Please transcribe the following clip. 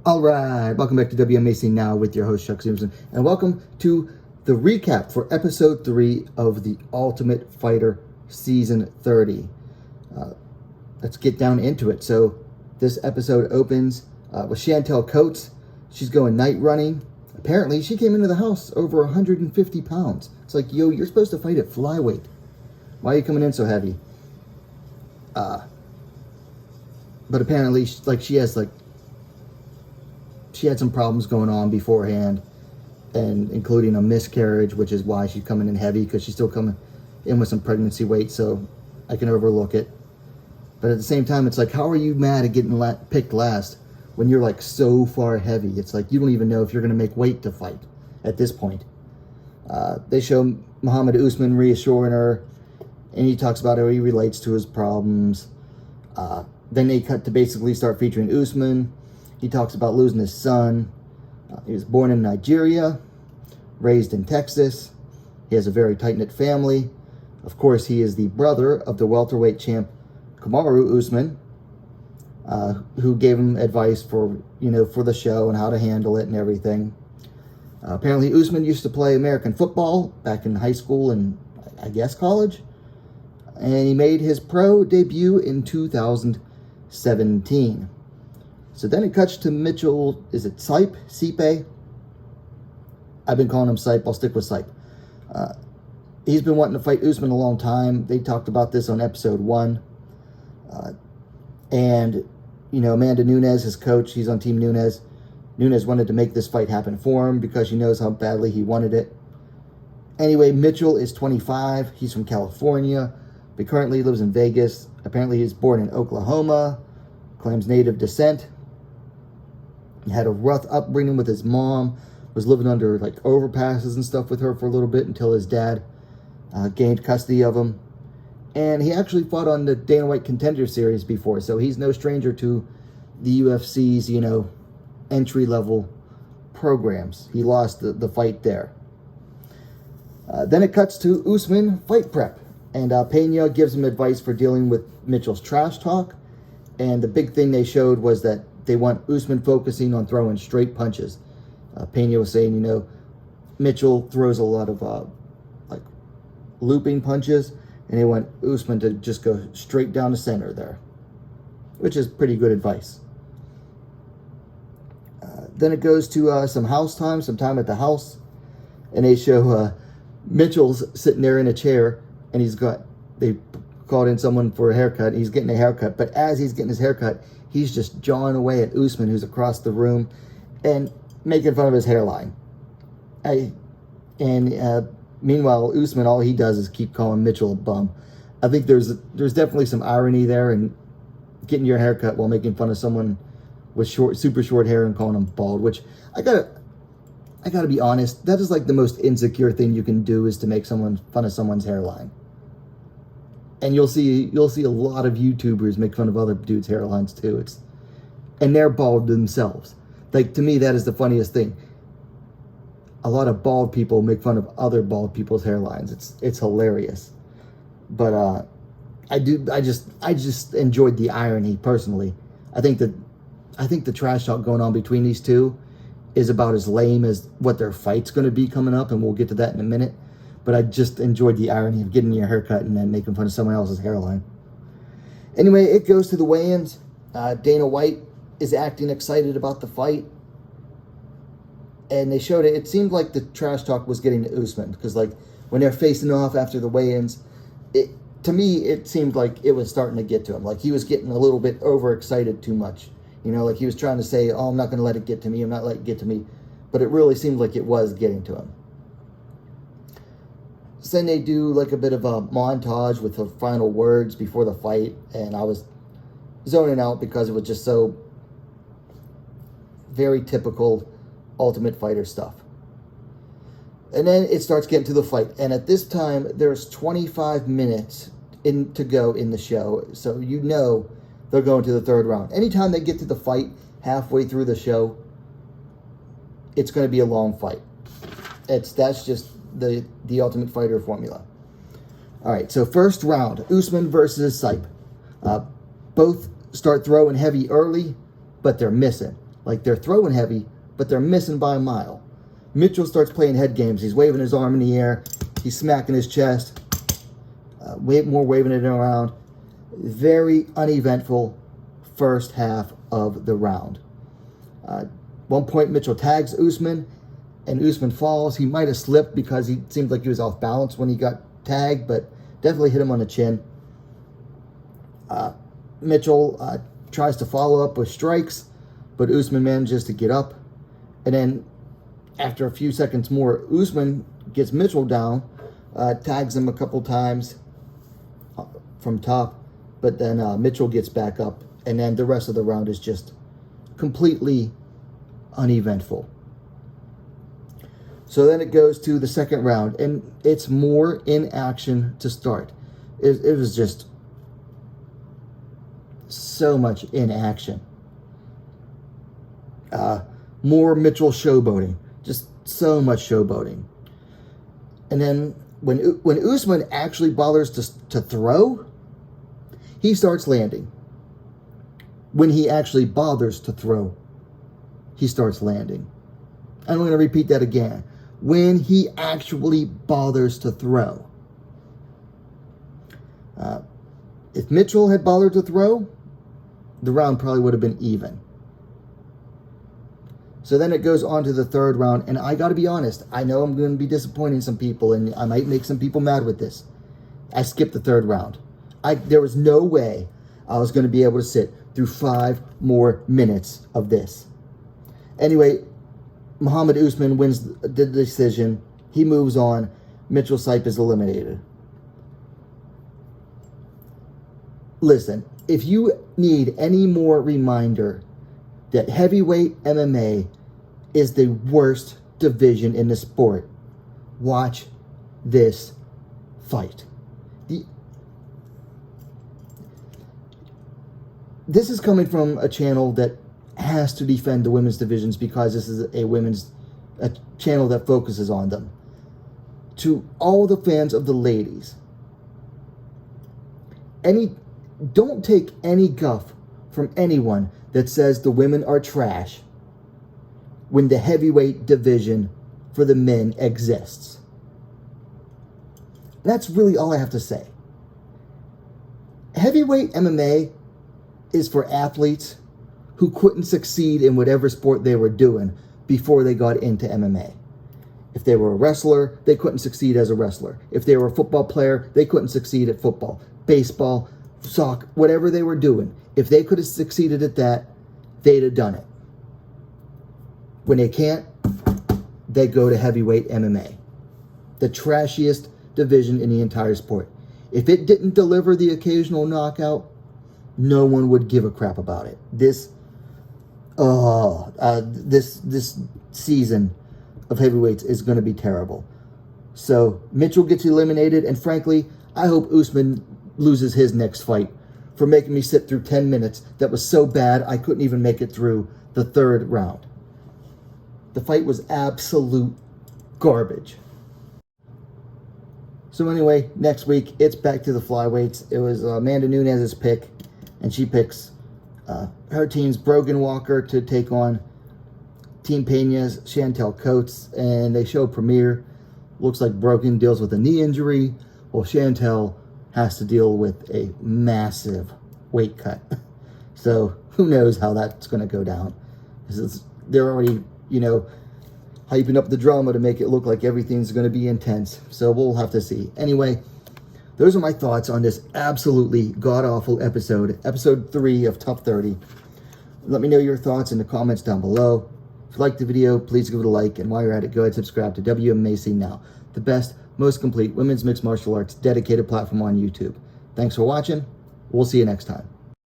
All right, welcome back to Wmma Now with your host, Chuck Simpson, and welcome to the recap for episode 3 of The Ultimate Fighter Season 30. Let's get down into it. So this episode opens with Chantel Coates. She's going night running. Apparently, she came into the house over 150 pounds. It's like, yo, you're supposed to fight at flyweight. Why are you coming in so heavy? But apparently, she had some problems going on beforehand, and including a miscarriage, which is why she's coming in heavy, because she's still coming in with some pregnancy weight, so I can overlook it. But at the same time, it's like, how are you mad at getting picked last when you're like so far heavy? It's like you don't even know if you're going to make weight to fight at this point. They show Mohammed Usman reassuring her, and he talks about how he relates to his problems. Then they cut to basically start featuring Usman. He talks about losing his son. He was born in Nigeria, raised in Texas. He has a very tight-knit family. Of course, he is the brother of the welterweight champ Kamaru Usman, who gave him advice for the show and how to handle it and everything. Apparently, Usman used to play American football back in high school and I guess college, and he made his pro debut in 2017. So then it cuts to Mitchell. Is it Sipe? Sipe? I've been calling him Sipe. I'll stick with Sipe. He's been wanting to fight Usman a long time. They talked about this on episode 1. And Amanda Nunes, his coach, he's on Team Nunes. Nunes wanted to make this fight happen for him because she knows how badly he wanted it. Anyway, Mitchell is 25. He's from California, but currently lives in Vegas. Apparently, he's born in Oklahoma, claims native descent. He had a rough upbringing with his mom, was living under like overpasses and stuff with her for a little bit until his dad gained custody of him. And he actually fought on the Dana White Contender Series before, so he's no stranger to the UFC's, entry-level programs. He lost the fight there. Then it cuts to Usman fight prep, and Pena gives him advice for dealing with Mitchell's trash talk. And the big thing they showed was that they want Usman focusing on throwing straight punches. Pena was saying, Mitchell throws a lot of looping punches, and they want Usman to just go straight down the center there, which is pretty good advice. Then it goes to some time at the house, and they show Mitchell's sitting there in a chair, and they called in someone for a haircut. He's getting a haircut, but as he's getting his haircut, he's just jawing away at Usman, who's across the room, and making fun of his hairline. Meanwhile, Usman, all he does is keep calling Mitchell a bum. I think there's definitely some irony there in getting your haircut while making fun of someone with super short hair and calling him bald, which I gotta be honest, that is like the most insecure thing you can do, is to make fun of someone's hairline. And you'll see a lot of YouTubers make fun of other dudes' hairlines too. And they're bald themselves. Like, to me, that is the funniest thing. A lot of bald people make fun of other bald people's hairlines. It's hilarious. But I just enjoyed the irony personally. I think the trash talk going on between these two is about as lame as what their fight's going to be coming up, and we'll get to that in a minute. But I just enjoyed the irony of getting your haircut and then making fun of someone else's hairline. Anyway, it goes to the weigh-ins. Dana White is acting excited about the fight. And they showed it. It seemed like the trash talk was getting to Usman, because like when they're facing off after the weigh-ins, to me it seemed like it was starting to get to him. Like he was getting a little bit overexcited too much. Like he was trying to say, "Oh, I'm not going to let it get to me. I'm not letting it get to me," but it really seemed like it was getting to him. So then they do like a bit of a montage with the final words before the fight, and I was zoning out because it was just so very typical Ultimate Fighter stuff. And then it starts getting to the fight, and at this time there's 25 minutes to go in the show, so they're going to the third round. Anytime they get to the fight halfway through the show, it's going to be a long fight. That's just the Ultimate Fighter formula. All right, so first round, Usman versus Sipe. Both start throwing heavy early, but they're missing. Like they're throwing heavy, but they're missing by a mile. Mitchell starts playing head games. He's waving his arm in the air. He's smacking his chest. More waving it around. Very uneventful first half of the round. One point, Mitchell tags Usman, and Usman falls. He might have slipped because he seemed like he was off balance when he got tagged, but definitely hit him on the chin. Mitchell tries to follow up with strikes, but Usman manages to get up. And then after a few seconds more, Usman gets Mitchell down, tags him a couple times from top, but then Mitchell gets back up, and then the rest of the round is just completely uneventful. So then it goes to the second round, and it's more in action to start. It was just so much in action. More Mitchell showboating, just so much showboating. And then when Usman actually bothers to throw, he starts landing. When he actually bothers to throw, he starts landing. I'm going to repeat that again. When he actually bothers to throw. If Mitchell had bothered to throw, the round probably would have been even. So then it goes on to the third round, and I got to be honest, I know I'm going to be disappointing some people, and I might make some people mad with this. I skipped the third round. There was no way I was going to be able to sit through 5 more minutes of this. Anyway, Mohammed Usman wins the decision. He moves on. Mitchell Sipe is eliminated. Listen, if you need any more reminder that heavyweight MMA is the worst division in the sport, watch this fight. This is coming from a channel that has to defend the women's divisions because this is a channel that focuses on them. To all the fans of the ladies, don't take any guff from anyone that says the women are trash when the heavyweight division for the men exists. That's really all I have to say. Heavyweight MMA is for athletes who couldn't succeed in whatever sport they were doing before they got into MMA. If they were a wrestler, they couldn't succeed as a wrestler. If they were a football player, they couldn't succeed at football, baseball, soccer, whatever they were doing. If they could have succeeded at that, they'd have done it. When they can't, they go to heavyweight MMA, the trashiest division in the entire sport. If it didn't deliver the occasional knockout, no one would give a crap about it. This season of heavyweights is going to be terrible. So Mitchell gets eliminated, and frankly, I hope Usman loses his next fight for making me sit through 10 minutes. That was so bad I couldn't even make it through the third round. The fight was absolute garbage. So anyway, next week, it's back to the flyweights. It was Amanda Nunes's pick, and she picks her team's Brogan Walker to take on Team Pena's Chantel Coates, and they show premiere. Looks like Brogan deals with a knee injury, while Chantel has to deal with a massive weight cut. So who knows how that's going to go down. They're already, hyping up the drama to make it look like everything's going to be intense. So we'll have to see. Anyway, those are my thoughts on this absolutely god-awful episode 3 of TUF 30. Let me know your thoughts in the comments down below. If you liked the video, please give it a like. And while you're at it, go ahead and subscribe to Wmma Now, the best, most complete women's mixed martial arts dedicated platform on YouTube. Thanks for watching. We'll see you next time.